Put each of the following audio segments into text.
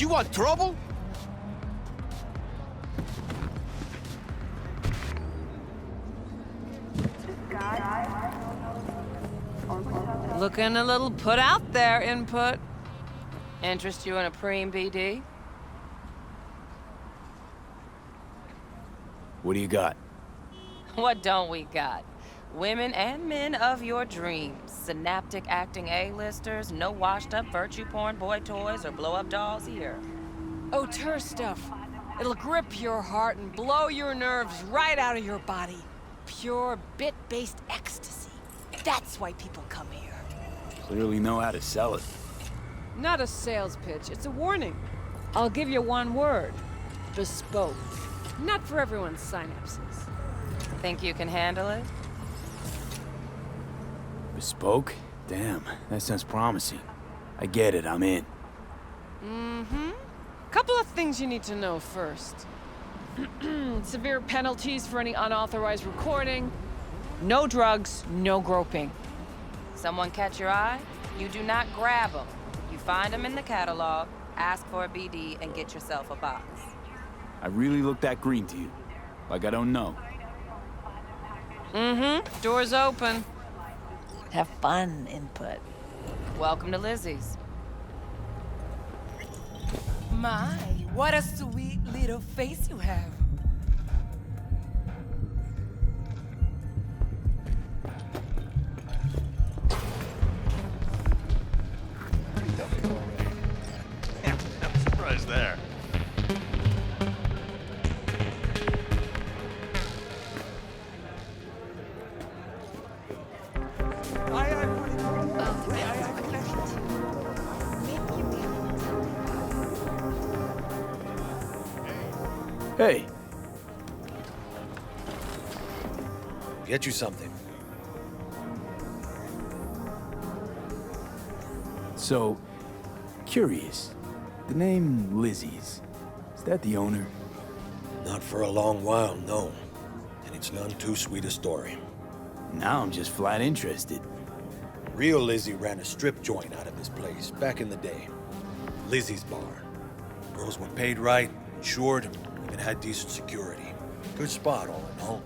You want trouble? Looking a little put out there, input. Interest you in a preem BD? What do you got? What don't we got? Women and men of your dreams. Synaptic acting A-listers, no washed-up virtue porn boy toys or blow-up dolls here. Auteur stuff. It'll grip your heart and blow your nerves right out of your body. Pure bit-based ecstasy. That's why people come here. Clearly know how to sell it. Not a sales pitch, it's a warning. I'll give you one word. Bespoke. Not for everyone's synapses. Think you can handle it? Bespoke? Damn, that sounds promising. I get it, I'm in. Mm-hmm. Couple of things you need to know first. Severe penalties for any unauthorized recording. No drugs, no groping. Someone catch your eye? You do not grab them. You find them in the catalog, ask for a BD, and get yourself a box. I really look that green to you. Like I don't know. Mm-hmm. Door's open. Have fun, input. Welcome to Lizzie's. My, what a sweet little face you have. I'm surprised there. Hey, Get you something. so, curious. The name Lizzie's, is that the owner? Not for a long while, no. And it's none too sweet a story. Now I'm just flat interested. Real Lizzie ran a strip joint out of this place back in the day. Lizzie's Bar. Girls were paid right, insured, even had decent security. Good spot, all in all.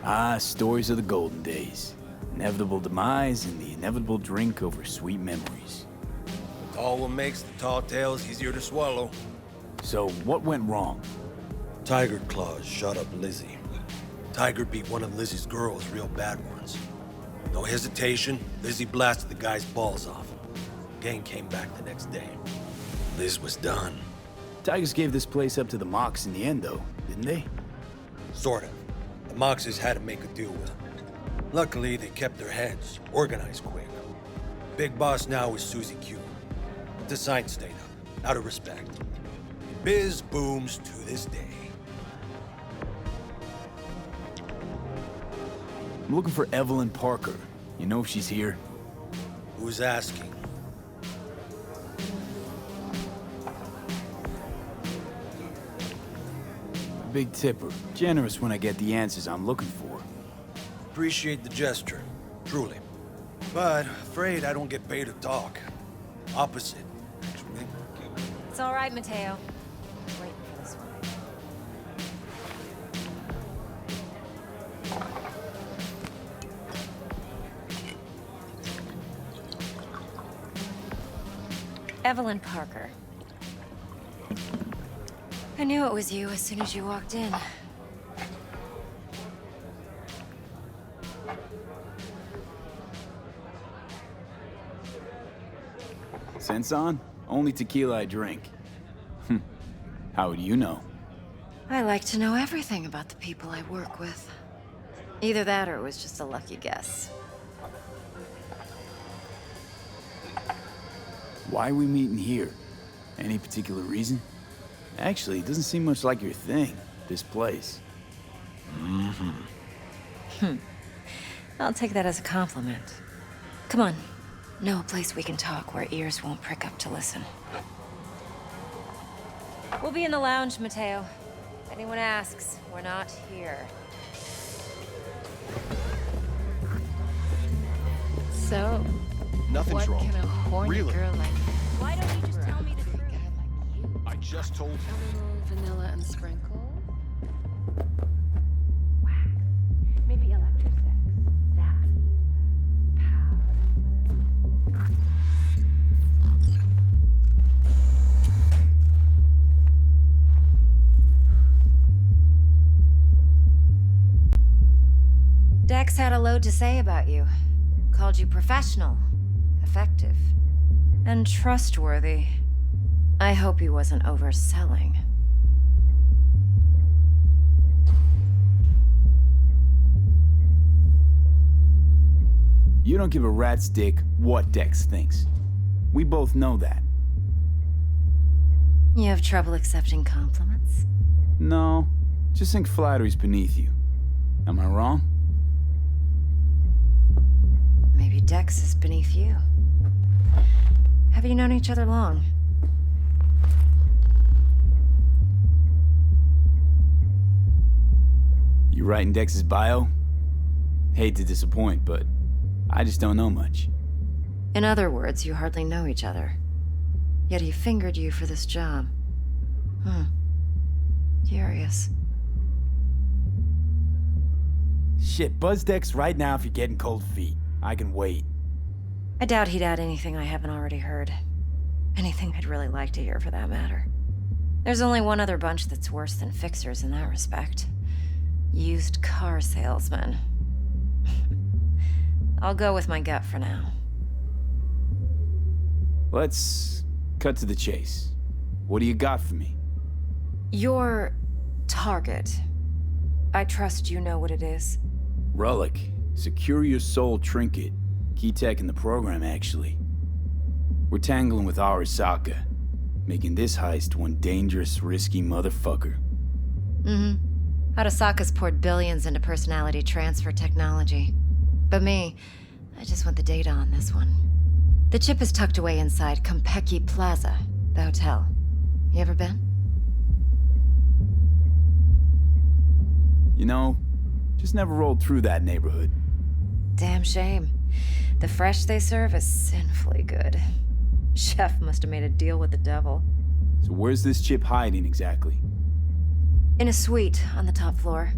Ah, stories of the golden days. Inevitable demise and the inevitable drink over sweet memories. All what makes the tall tales easier to swallow. So, what went wrong? Tiger Claws shot up Lizzie. Tiger beat one of Lizzie's girls real bad once. No hesitation, Lizzie blasted the guy's balls off. Gang came back the next day. Liz was done. Tigers gave this place up to the Mox in the end, though, didn't they? Sort of. The Moxes had to make a deal with them. Luckily, they kept their heads, organized quick. Big boss now is Susie Q. But the sign stayed up, out of respect. Biz booms to this day. I'm looking for Evelyn Parker. You know if she's here? Who's asking? Big tipper. Generous when I get the answers I'm looking for. Appreciate the gesture, truly. But afraid I don't get paid to talk. Opposite, actually. It's all right, Mateo. Waiting for this one. Evelyn Parker. I knew it was you as soon as you walked in. Sense on? Only tequila I drink. How would you know? I like to know everything about the people I work with. Either that or it was just a lucky guess. Why are we meeting here? Any particular reason? Actually, it doesn't seem much like your thing, this place. I'll take that as a compliment. Come on. Know a place we can talk where ears won't prick up to listen. We'll be in the lounge, Mateo. If anyone asks, we're not here. So, Nothing's What wrong. can a horny Really? girl like Why don't you just tell me the truth? guy like you? I just told you. Caramel, vanilla, and sprinkle. Maybe electrosex, zappies, power. Dex had a load to say about you. Called you professional, effective, and trustworthy. I hope he wasn't overselling. You don't give a rat's dick what Dex thinks. We both know that. You have trouble accepting compliments? No, just think flattery's beneath you. Am I wrong? Maybe Dex is beneath you. Have you known each other long? You writing Dex's bio? Hate to disappoint, but I just don't know much. In other words, you hardly know each other. Yet he fingered you for this job. Curious. Shit, buzz Dex right now if you're getting cold feet. I can wait. I doubt he'd add anything I haven't already heard. Anything I'd really like to hear, for that matter. There's only one other bunch that's worse than fixers in that respect. Used car salesmen. I'll go with my gut for now. Let's cut to the chase. What do you got for me? Your target. I trust you know what it is. Relic. Secure your soul trinket. Key tech in the program, actually. We're tangling with Arasaka, making this heist one dangerous, risky motherfucker. Arasaka's poured billions into personality transfer technology. But me, I just want the data on this one. The chip is tucked away inside Kompeki Plaza, the hotel. You ever been? You know, just never rolled through that neighborhood. Damn shame. The fresh they serve is sinfully good. Chef must have made a deal with the devil. So where's this chip hiding exactly? In a suite on the top floor.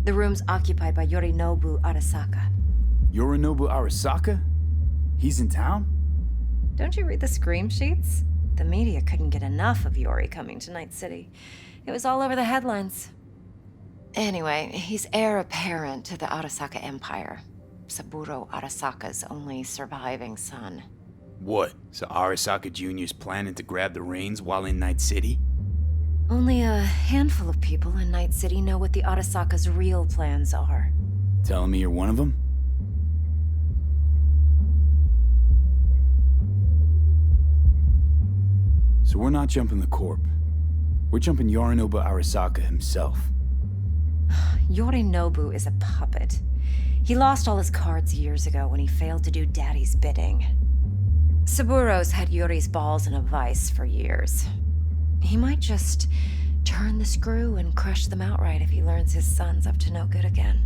The room's occupied by Yorinobu Arasaka. Yorinobu Arasaka? He's in town? Don't you read the scream sheets? The media couldn't get enough of Yori coming to Night City. It was all over the headlines. Anyway, he's heir apparent to the Arasaka Empire. Saburo Arasaka's only surviving son. What? So Arasaka Jr.'s planning to grab the reins while in Night City? Only a handful of people in Night City know what the Arasaka's real plans are. Telling me you're one of them? So we're not jumping the corp. We're jumping Yorinobu Arasaka himself. Yorinobu is a puppet. He lost all his cards years ago when he failed to do Daddy's bidding. Saburo's had Yuri's balls in a vice for years. He might just turn the screw and crush them outright if he learns his son's up to no good again.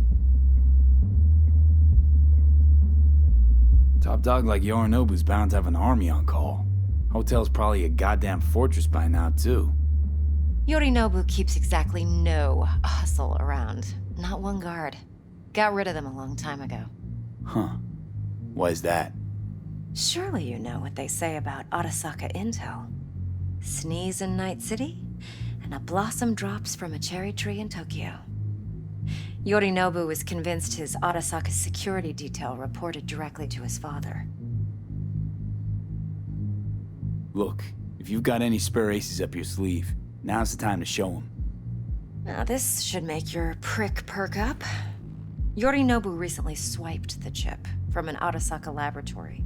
Top dog like Yorinobu's bound to have an army on call. Hotel's probably a goddamn fortress by now, too. Yorinobu keeps exactly no hustle around. Not one guard. Got rid of them a long time ago. Huh. Why is that? Surely you know what they say about Arasaka intel. Sneeze in Night City, and a blossom drops from a cherry tree in Tokyo. Yorinobu was convinced his Arasaka's security detail reported directly to his father. Look, if you've got any spare aces up your sleeve, now's the time to show them. Now this should make your prick perk up. Yorinobu recently swiped the chip from an Arasaka laboratory.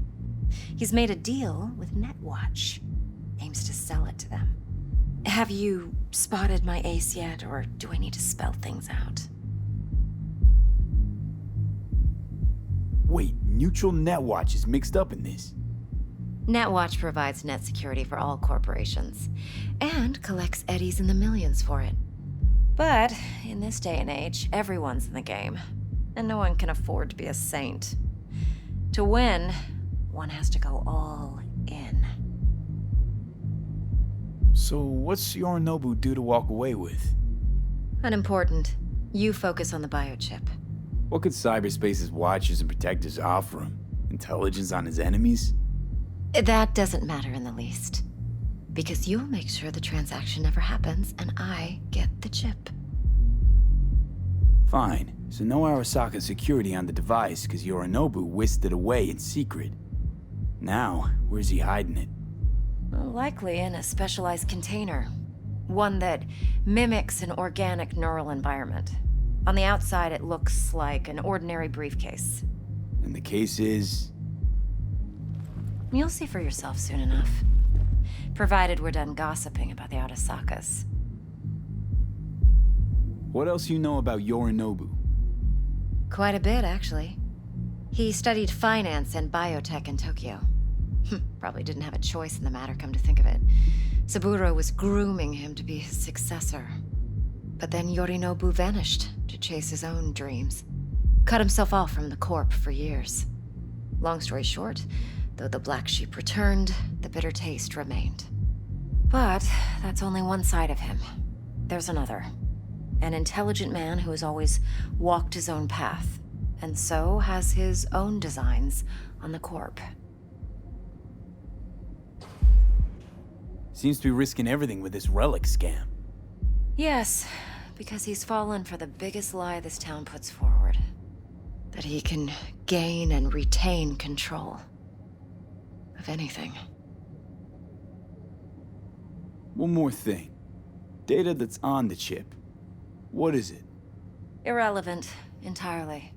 He's made a deal with Netwatch. Aims to sell it to them. Have you spotted my ace yet, or do I need to spell things out? Wait, Neutral Netwatch is mixed up in this. Netwatch provides net security for all corporations, and collects eddies in the millions for it. But in this day and age, everyone's in the game, and no one can afford to be a saint. To win, one has to go all in. So what's Yorinobu due to walk away with? Unimportant. You focus on the biochip. What could cyberspace's watchers and protectors offer him? Intelligence on his enemies? That doesn't matter in the least. Because you'll make sure the transaction never happens, and I get the chip. Fine. So no Arasaka security on the device because Yorinobu whisked it away in secret. Now, where's he hiding it? Well, likely in a specialized container. One that mimics an organic neural environment. On the outside, it looks like an ordinary briefcase. And the case is... You'll see for yourself soon enough. Provided we're done gossiping about the Arasakas. What else you know about Yorinobu? Quite a bit, actually. He studied finance and biotech in Tokyo. Probably didn't have a choice in the matter, come to think of it. Saburo was grooming him to be his successor. But then Yorinobu vanished to chase his own dreams. Cut himself off from the Corp for years. Long story short, though the black sheep returned, the bitter taste remained. But that's only one side of him. There's another. An intelligent man who has always walked his own path, and so has his own designs on the Corp. Seems to be risking everything with this relic scam. Yes, because he's fallen for the biggest lie this town puts forward. That he can gain and retain control of anything. One more thing. Data that's on the chip. What is it? Irrelevant, entirely.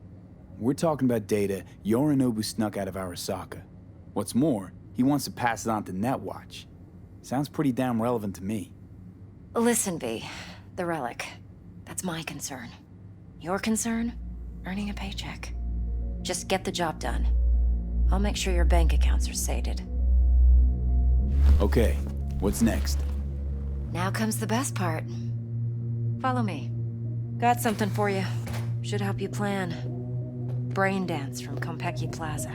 We're talking about data Yorinobu snuck out of Arasaka. What's more, he wants to pass it on to Netwatch. Sounds pretty damn relevant to me. Listen, V. The relic. That's my concern. Your concern? Earning a paycheck. Just get the job done. I'll make sure your bank accounts are sated. Okay, what's next? Now comes the best part. Follow me. Got something for you. Should help you plan. Brain dance from Konpeki Plaza.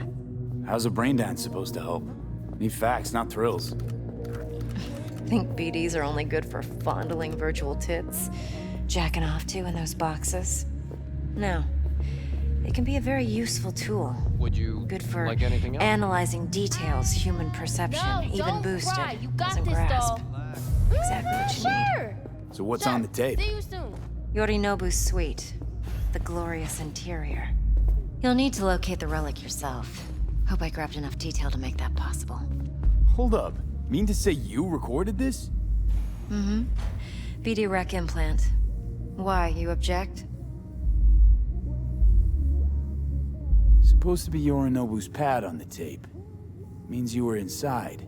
How's a brain dance supposed to help? Need facts, not thrills. Think BDs are only good for fondling virtual tits? Jacking off to in those boxes? No. They can be a very useful tool. Would you Good for like anything else? analyzing details human perception, No, even don't boosted, cry. You got doesn't this, grasp. doll. Exactly what you need. Sure. So what's Sure. on the tape? See you soon. Yorinobu's suite. The glorious interior. You'll need to locate the relic yourself. Hope I grabbed enough detail to make that possible. Hold up. Mean to say you recorded this? Mm-hmm. BD Rec implant. Why, you object? Supposed to be Yorinobu's pad on the tape. Means you were inside.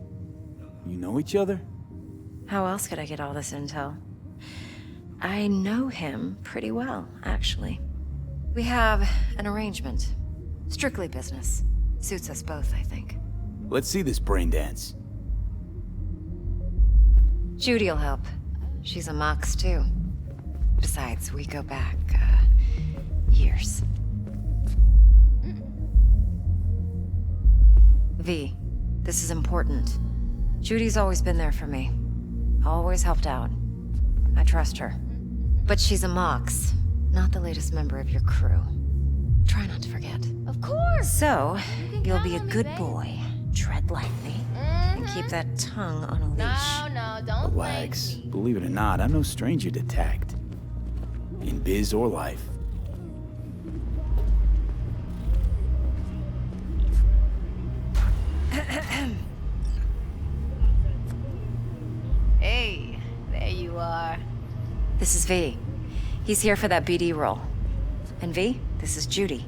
You know each other? How else could I get all this intel? I know him pretty well, actually. We have an arrangement. Strictly business. Suits us both, I think. Let's see this brain dance. Judy'll help. She's a Mox, too. Besides, we go back, years. V, this is important. Judy's always been there for me. Always helped out. I trust her. But she's a Mox, not the latest member of your crew. Try not to forget. Of course. So, can you'll count be a on me, good babe. boy, tread lightly, and keep that tongue on a leash. No, don't Relax. thank me. Believe it or not, I'm no stranger to tact. In biz or life. Hey, there you are. This is V. He's here for that BD role. And V, this is Judy.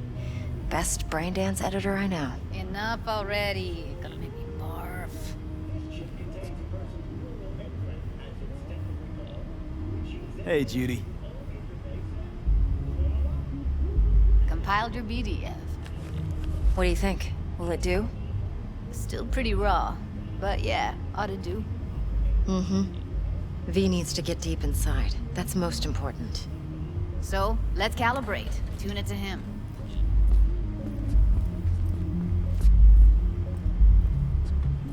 Best brain dance editor I know. Enough already. Gonna make me barf. Hey, Judy. Compiled your BDF. What do you think? Will it do? Still pretty raw, but yeah, ought to do. Mm-hmm. V needs to get deep inside. That's most important. So, let's calibrate. Tune it to him.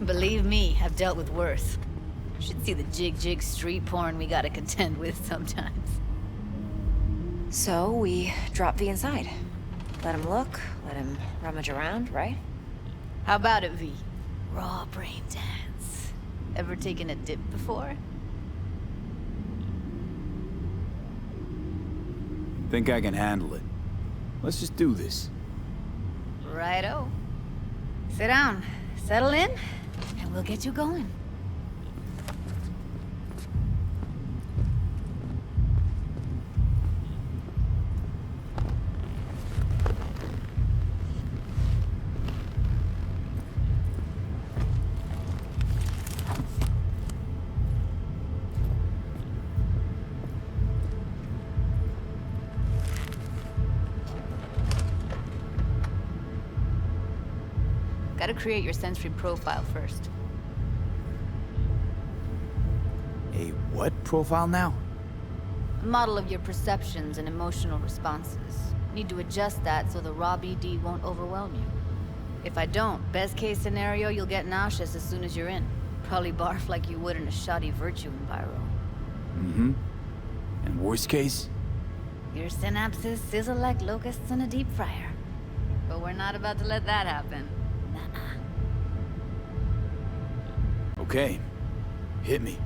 Believe me, I've dealt with worse. Should see the jig street porn we gotta contend with sometimes. So we drop V inside. Let him look, let him rummage around, right? How about it, V? Raw brain dance. Ever taken a dip before? Think I can handle it. Let's just do this. Righto. Sit down, settle in, and we'll get you going. Gotta create your sensory profile first. A what profile now? A model of your perceptions and emotional responses. Need to adjust that so the raw BD won't overwhelm you. If I don't, best case scenario, you'll get nauseous as soon as you're in. Probably barf like you would in a shoddy virtue enviro. Mm-hmm. And worst case? Your synapses sizzle like locusts in a deep fryer. But we're not about to let that happen. Okay. Hit me.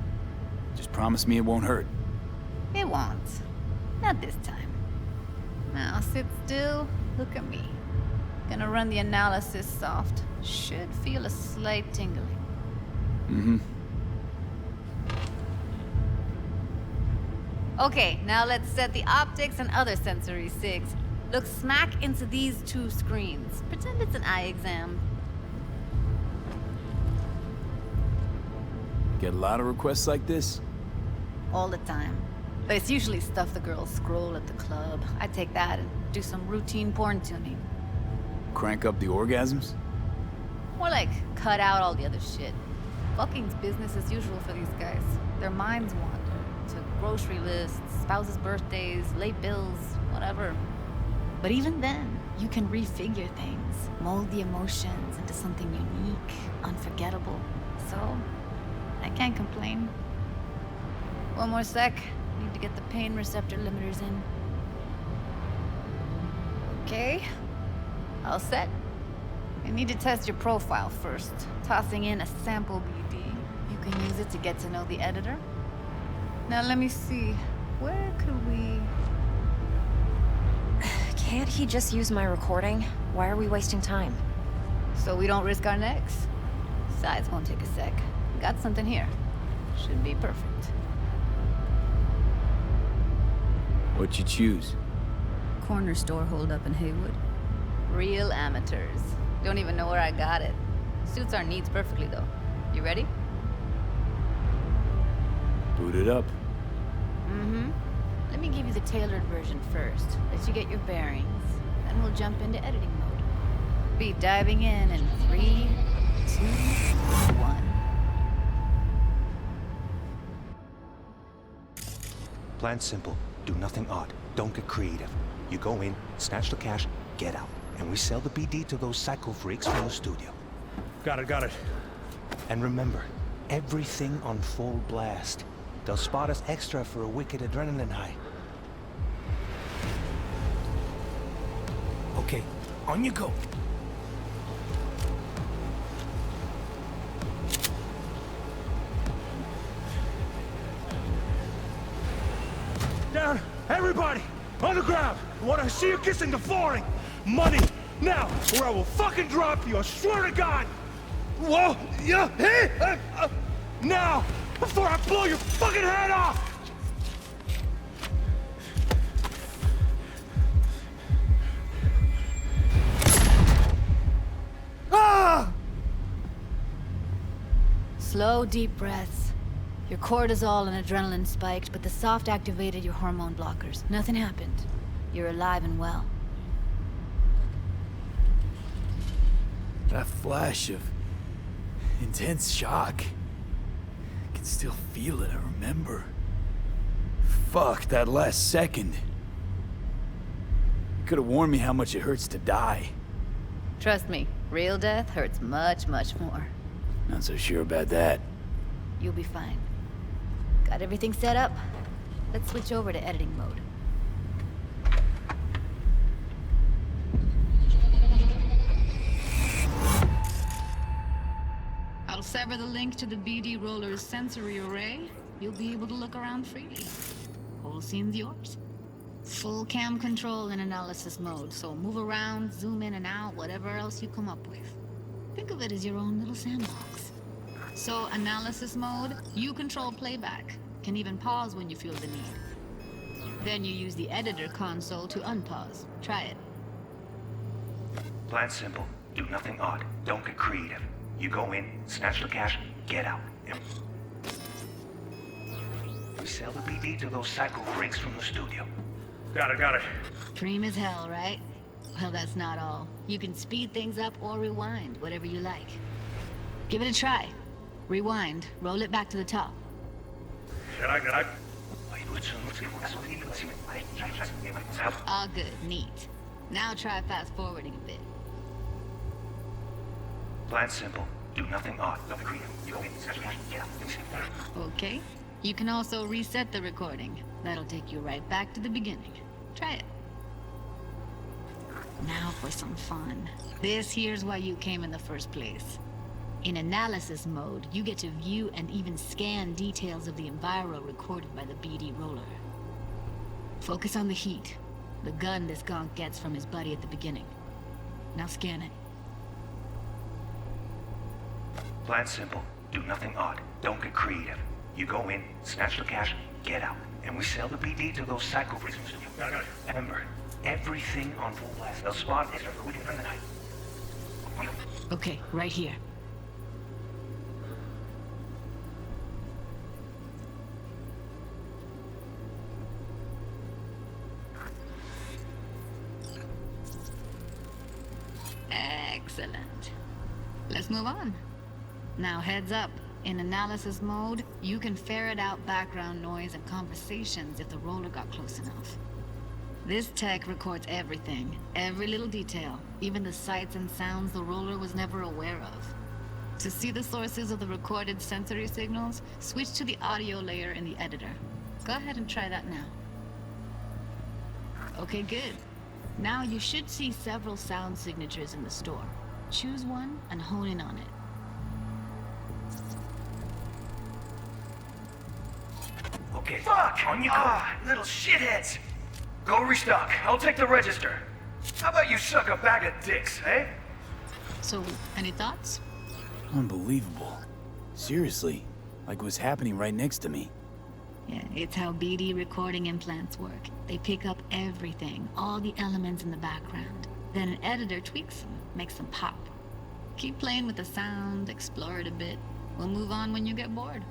Just promise me it won't hurt. It won't. Not this time. Now sit still, look at me. Gonna run the analysis soft. Should feel a slight tingling. Mm-hmm. Okay, now let's set the optics and other sensory sigs. Look smack into these two screens. Pretend it's an eye exam. Get a lot of requests like this? All the time. But it's usually stuff the girls scroll at the club. I take that and do some routine porn tuning. Crank up the orgasms? More like cut out all the other shit. Fucking's business as usual for these guys. Their minds wander to grocery lists, spouses' birthdays, late bills, whatever. But even then, you can refigure things, mold the emotions into something unique, unforgettable. So, I can't complain. One more sec. Need to get the pain receptor limiters in. Okay. All set. I need to test your profile first. Tossing in a sample BD. You can use it to get to know the editor. Now let me see. Where could we... Can't he just use my recording? Why are we wasting time? So we don't risk our necks? Besides, won't take a sec. Got something here. Should be perfect. What'd you choose? Corner store holdup in Haywood. Real amateurs. Don't even know where I got it. Suits our needs perfectly, though. You ready? Boot it up. Mm-hmm. Let me give you the tailored version first. Let you get your bearings. Then we'll jump into editing mode. Be diving in 3, 2, 1. Plan simple. Do nothing odd. Don't get creative. You go in, snatch the cash, get out. And we sell the BD to those psycho freaks from the studio. Got it. And remember, everything on full blast. They'll spot us extra for a wicked adrenaline high. Okay, on you go. Down! Everybody! On the ground! I want to see you kissing the flooring! Money! Now! Or I will fucking drop you! I swear to God! Whoa! Yeah! Hey! Now! Before I blow your fucking head off! Ah! Slow, deep breaths. Your cortisol and adrenaline spiked, but the soft activated your hormone blockers. Nothing happened. You're alive and well. That flash of intense shock. I can still feel it, I remember. Fuck, that last second. You could have warned me how much it hurts to die. Trust me, real death hurts much, much more. Not so sure about that. You'll be fine. Got everything set up? Let's switch over to editing mode. I'll sever the link to the BD Roller's sensory array. You'll be able to look around freely. Whole scene's yours. Full cam control in analysis mode, so move around, zoom in and out, whatever else you come up with. Think of it as your own little sandbox. So, analysis mode, you control playback. Can even pause when you feel the need. Then you use the editor console to unpause. Try it. Plan simple. Do nothing odd. Don't get creative. You go in, snatch the cash, get out. And we sell the BD to those psycho freaks from the studio. Got it. Dream as hell, right? Well, that's not all. You can speed things up or rewind, whatever you like. Give it a try. Rewind, roll it back to the top. All good, neat. Now try fast forwarding a bit. Plan simple. Do nothing odd. Don't be creative. You go in, snatch the cash, get out. Okay. You can also reset the recording. That'll take you right back to the beginning. Try it. Now for some fun. This here's why you came in the first place. In analysis mode, you get to view and even scan details of the enviro recorded by the BD roller. Focus on the heat, the gun this gonk gets from his buddy at the beginning. Now scan it. Plan simple. Do nothing odd. Don't get creative. You go in, snatch the cash, get out. And we sell the BD to those psycho freaks from the studio. Got it. Remember, everything on full blast. They'll spot extra for the weekend from the night. Okay, right here. Excellent. Let's move on. Now heads up. In analysis mode, you can ferret out background noise and conversations if the roller got close enough. This tech records everything, every little detail, even the sights and sounds the roller was never aware of. To see the sources of the recorded sensory signals, switch to the audio layer in the editor. Go ahead and try that now. Okay, good. Now you should see several sound signatures in the store. Choose one and hone in on it. Okay, fuck! On you go! Little shitheads! Go restock. I'll take the register. How about you suck a bag of dicks, eh? So, any thoughts? Unbelievable. Seriously, like it was happening right next to me. Yeah, it's how BD recording implants work. They pick up everything, all the elements in the background. Then an editor tweaks them, makes them pop. Keep playing with the sound, explore it a bit. We'll move on when you get bored.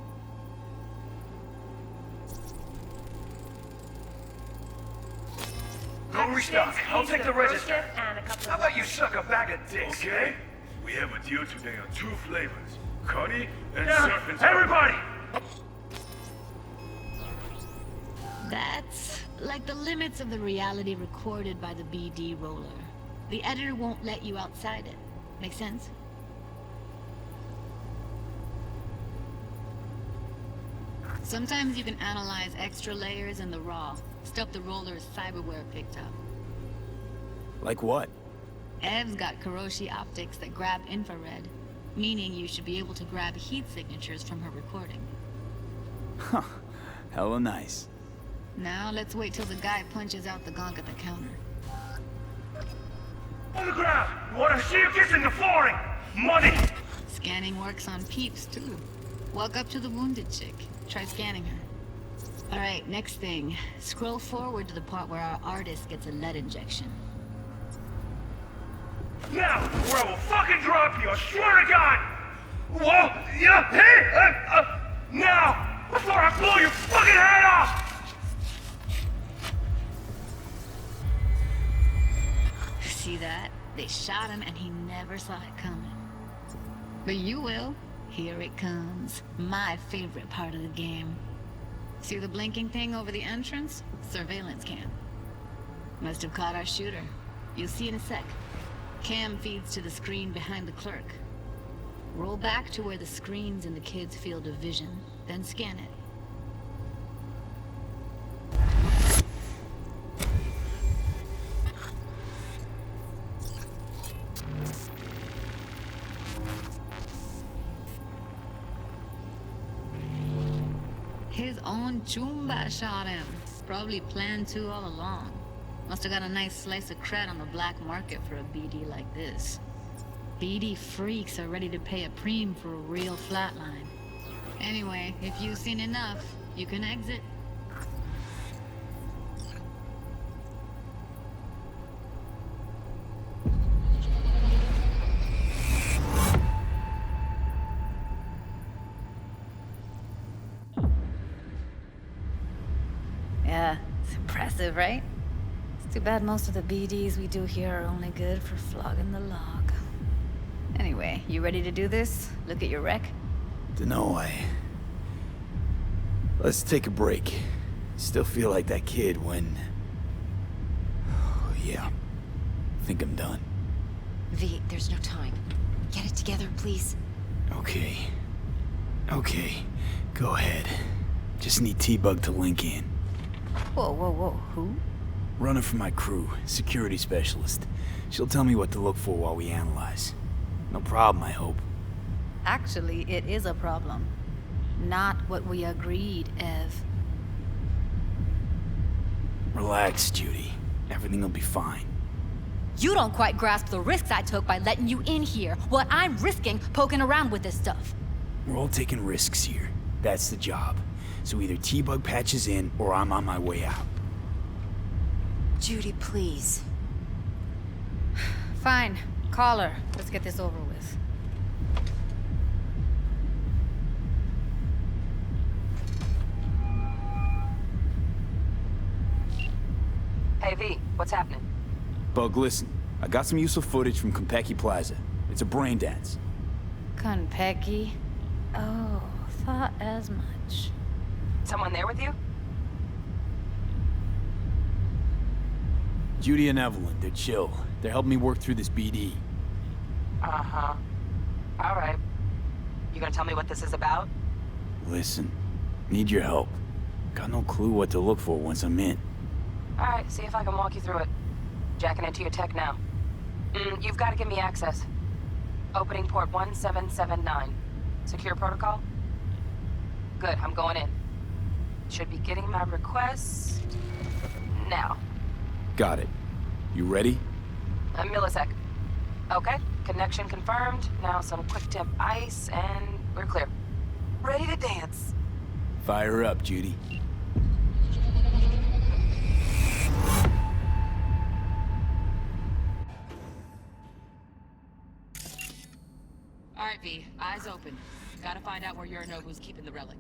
Go restock. I'll take the register. How about you suck a bag of dicks, Okay. We have a deal today on 2 flavors. Cuddy and serpent. Everybody! That's like the limits of the reality recorded by the BD roller. The editor won't let you outside it. Make sense? Sometimes you can analyze extra layers in the raw, stuff the roller's cyberware picked up. Like what? Ev's got Kiroshi optics that grab infrared, meaning you should be able to grab heat signatures from her recording. Huh. Hella nice. Now let's wait till the guy punches out the gonk at the counter. On the ground! You wanna see you kissing the flooring! Money! Scanning works on peeps, too. Walk up to the wounded chick. Try scanning her. Alright, next thing. Scroll forward to the part where our artist gets a lead injection. Now, or I will fucking drop you, I swear to God! Whoa! Yeah! Hey! Now! Before I blow your fucking head off! See that? They shot him and he never saw it coming. But you will. Here it comes. My favorite part of the game. See the blinking thing over the entrance? Surveillance cam. Must have caught our shooter. You'll see in a sec. Cam feeds to the screen behind the clerk. Roll back to where the screen's in the kid's field of vision, then scan it. His own Chumba shot him. Probably planned to all along. Must have got a nice slice of cred on the black market for a BD like this. BD freaks are ready to pay a preem for a real flatline. Anyway, if you've seen enough, you can exit. Yeah, it's impressive, right? It's too bad most of the BDs we do here are only good for flogging the log. Anyway, you ready to do this? Look at your wreck? Dunno, Let's take a break. Still feel like that kid when... Oh, yeah. Think I'm done. V, there's no time. Get it together, please. Okay. Okay. Go ahead. Just need T-Bug to link in. Whoa, whoa, whoa, who? Runner for my crew, security specialist. She'll tell me what to look for while we analyze. No problem, I hope. Actually, it is a problem. Not what we agreed, Ev. Relax, Judy. Everything will be fine. You don't quite grasp the risks I took by letting you in here. What I'm risking poking around with this stuff. We're all taking risks here. That's the job. So either T-Bug patches in, or I'm on my way out. Judy, please. Fine. Call her. Let's get this over with. Hey, V, what's happening? Bug, listen. I got some useful footage from Konpeki Plaza. It's a brain dance. Konpeki? Oh, thought as much. Someone there with you? Judy and Evelyn, they're chill. They're helping me work through this BD. Uh-huh. All right. You gonna tell me what this is about? Listen, need your help. Got no clue what to look for once I'm in. All right, see if I can walk you through it. Jacking into your tech now. You've got to give me access. Opening port 1779. Secure protocol? Good, I'm going in. Should be getting my requests now. Got it. You ready? A millisec. Okay, connection confirmed. Now some quick temp ice, and we're clear. Ready to dance. Fire up, Judy. All right, V, eyes open. Gotta find out where Yorinobu's keeping the relic.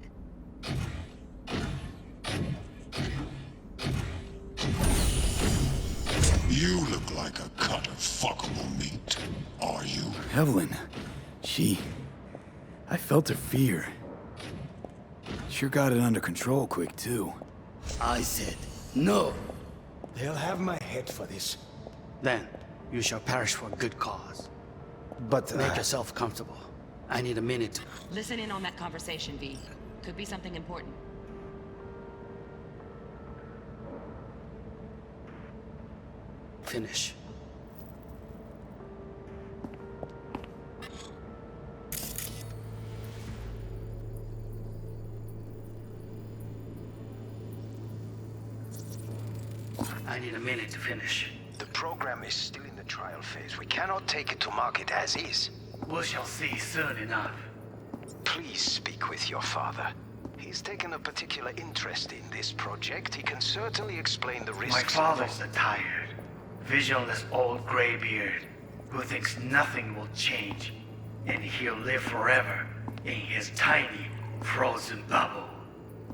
You look like a cut of fuckable meat. Are you? Evelyn, I felt her fear. Sure got it under control quick, too. I said, no. They'll have my head for this. Then, you shall perish for a good cause. But make yourself comfortable. I need a minute. Listen in on that conversation, V. Could be something important. Finish. I need a minute to finish. The program is still in the trial phase. We cannot take it to market as is. We shall see soon enough. Please speak with your father. He's taken a particular interest in this project. He can certainly explain the risks. My father's a tired, visionless old graybeard who thinks nothing will change, and he'll live forever in his tiny, frozen bubble.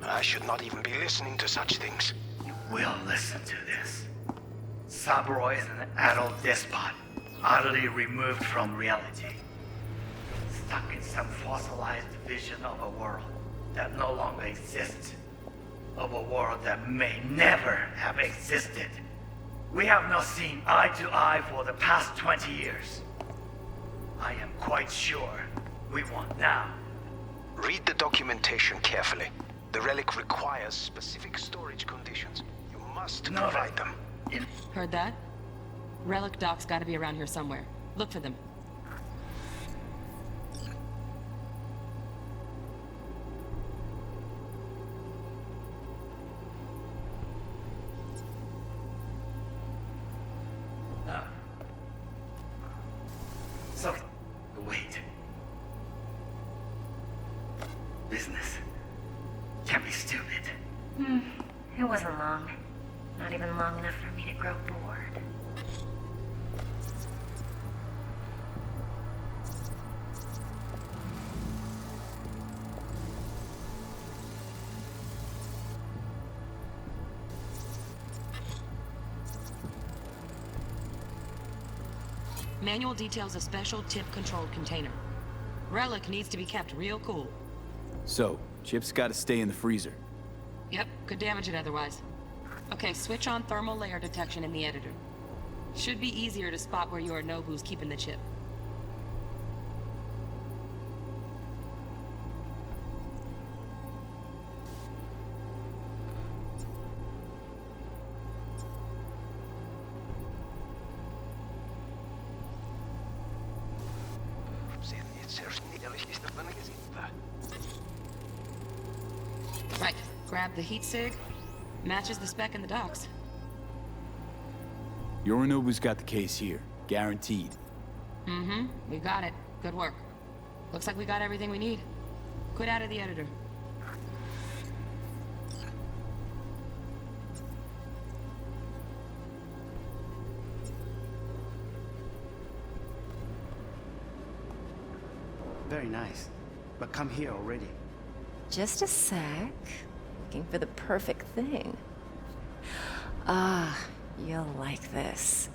I should not even be listening to such things. You will listen to this. Saburo is an adult despot, utterly removed from reality. Stuck in some fossilized vision of a world that no longer exists. Of a world that may never have existed. We have not seen eye to eye for the past 20 years. I am quite sure we want now. Read the documentation carefully. The relic requires specific storage conditions. You must provide them. Heard that? Relic docs gotta be around here somewhere. Look for them. So, wait. Business can be stupid. It wasn't long. Not even long enough for me to grow bored. Manual details a special tip-controlled container. Relic needs to be kept real cool. So, chips gotta stay in the freezer. Yep, could damage it otherwise. Okay, switch on thermal layer detection in the editor. Should be easier to spot where Yorinobu's keeping the chip. Right, grab the heat sig. Matches the spec in the docs. Yorinobu's got the case here. Guaranteed. Mm-hmm, we got it. Good work. Looks like we got everything we need. Quit out of the editor. Very nice. But come here already. Just a sec. Looking for the perfect thing. Ah, you'll like this.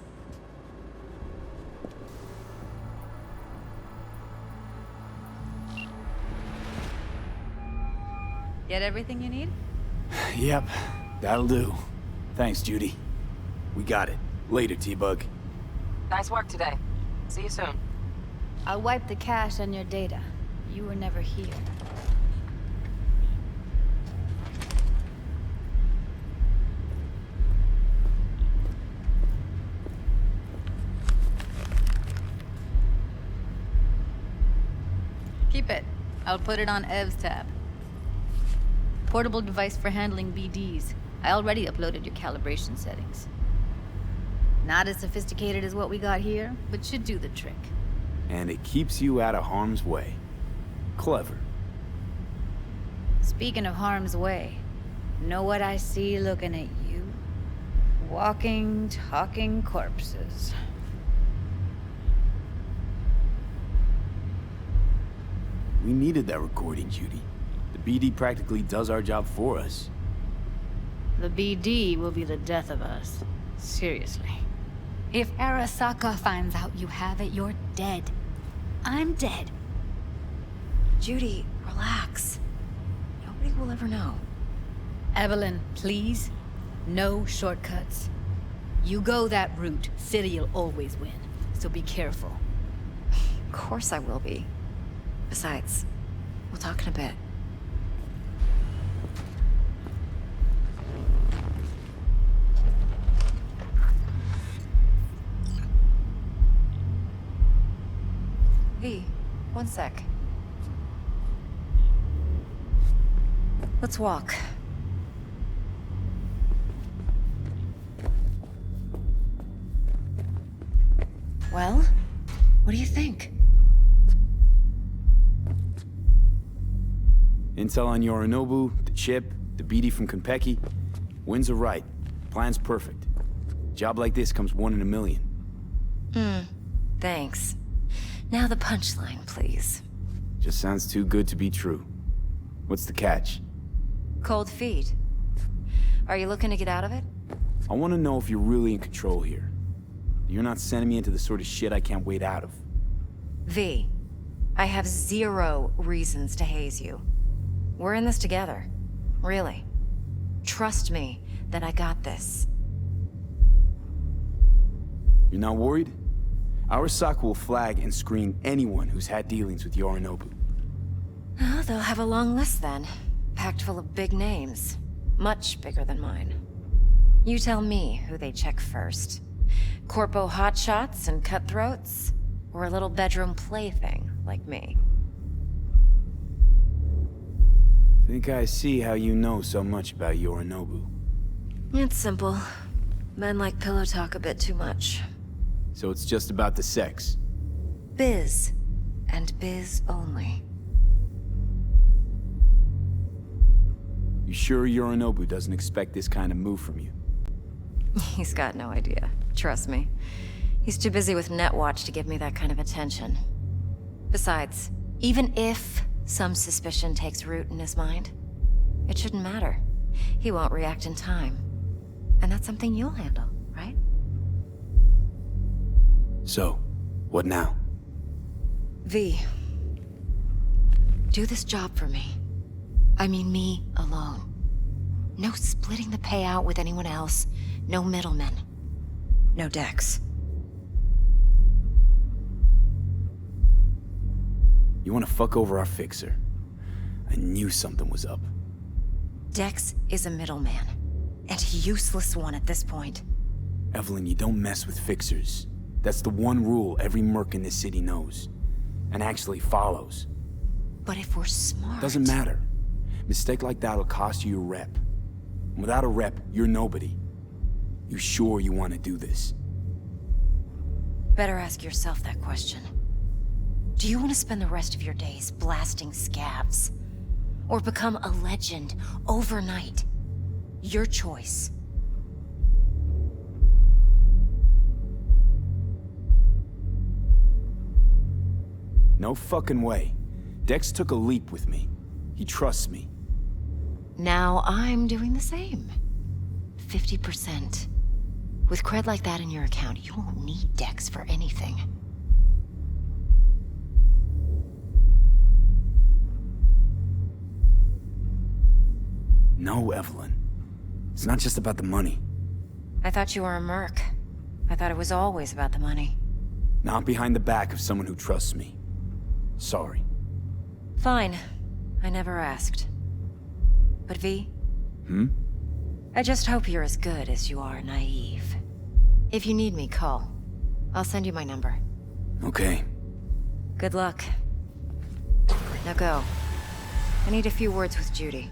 Get everything you need? Yep, that'll do. Thanks, Judy. We got it. Later, T-Bug. Nice work today. See you soon. I'll wipe the cache on your data. You were never here. Keep it. I'll put it on Ev's tab. Portable device for handling BDs. I already uploaded your calibration settings. Not as sophisticated as what we got here, but should do the trick. And it keeps you out of harm's way. Clever. Speaking of harm's way, know what I see looking at you? Walking, talking corpses. We needed that recording, Judy. The BD practically does our job for us. The BD will be the death of us. Seriously. If Arasaka finds out you have it, you're dead. I'm dead. Judy, relax. Nobody will ever know. Evelyn, please. No shortcuts. You go that route, City'll always win. So be careful. Of course I will be. Besides, we'll talk in a bit. V, one sec. Let's walk. Well, what do you think? Intel on Yorinobu, the chip, the BD from Konpeki. Winds are right. Plan's perfect. Job like this comes 1 in a million. Thanks. Now the punchline, please. Just sounds too good to be true. What's the catch? Cold feet. Are you looking to get out of it? I want to know if you're really in control here. You're not sending me into the sort of shit I can't wait out of. V, I have 0 reasons to haze you. We're in this together. Really. Trust me that I got this. You're not worried? Arasaka will flag and screen anyone who's had dealings with Yorinobu. Oh, they'll have a long list then. Packed full of big names. Much bigger than mine. You tell me who they check first. Corpo hotshots and cutthroats? Or a little bedroom plaything like me? Think I see how you know so much about Yorinobu. It's simple. Men like pillow talk a bit too much. So it's just about the sex? Biz. And biz only. You sure Yorinobu doesn't expect this kind of move from you? He's got no idea. Trust me. He's too busy with Netwatch to give me that kind of attention. Besides, even if some suspicion takes root in his mind, it shouldn't matter. He won't react in time. And that's something you'll handle, right? So, what now? V. Do this job for me. I mean me alone. No splitting the payout with anyone else. No middlemen. No Dex. You want to fuck over our fixer? I knew something was up. Dex is a middleman. And a useless one at this point. Evelyn, you don't mess with fixers. That's the one rule every merc in this city knows. And actually follows. But if we're smart... Doesn't matter. Mistake like that'll cost you your rep. And without a rep, you're nobody. You sure you want to do this? Better ask yourself that question. Do you want to spend the rest of your days blasting scabs? Or become a legend overnight? Your choice. No fucking way. Dex took a leap with me. He trusts me. Now I'm doing the same. 50%. With cred like that in your account, you won't need Dex for anything. No, Evelyn. It's not just about the money. I thought you were a merc. I thought it was always about the money. Not behind the back of someone who trusts me. Sorry. Fine. I never asked. But V? I just hope you're as good as you are naive. If you need me, call. I'll send you my number. Okay. Good luck. Now go. I need a few words with Judy.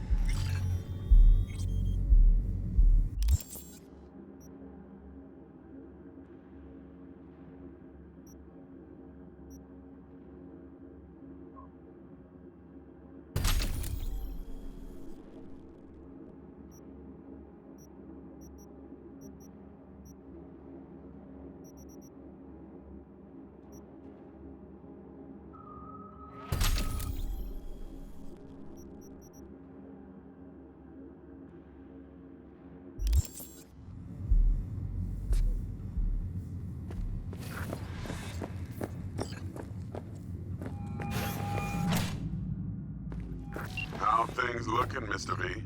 How things looking, Mr. V?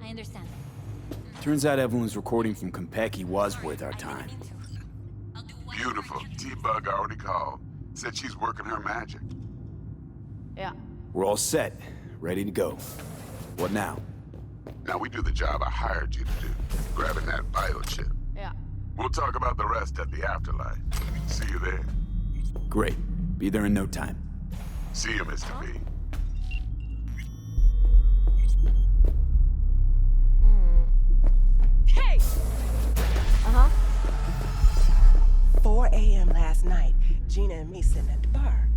I understand. Turns out Evelyn's recording from Konpeki was worth our time. Beautiful. T-Bug already called. Said she's working her magic. Yeah. We're all set. Ready to go. What now? Now we do the job I hired you to do. Grabbing that biochip. Yeah. We'll talk about the rest at the afterlife. See you there. Great. Be there in no time. See you, Mr. V. Hey! 4 a.m. last night, Gina and me sitting at the bar.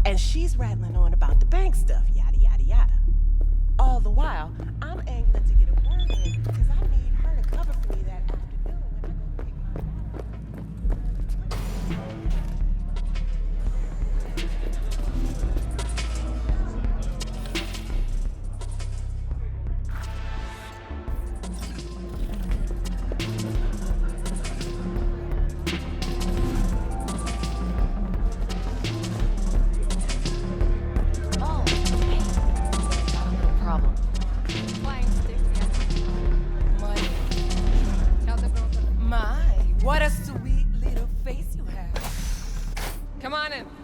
And she's rattling on about the bank stuff, yada, yada, yada. All the while, I'm angling to get a word in because I need her to cover for me that afternoon when I go pick My, what a sweet little face you have. Come on in.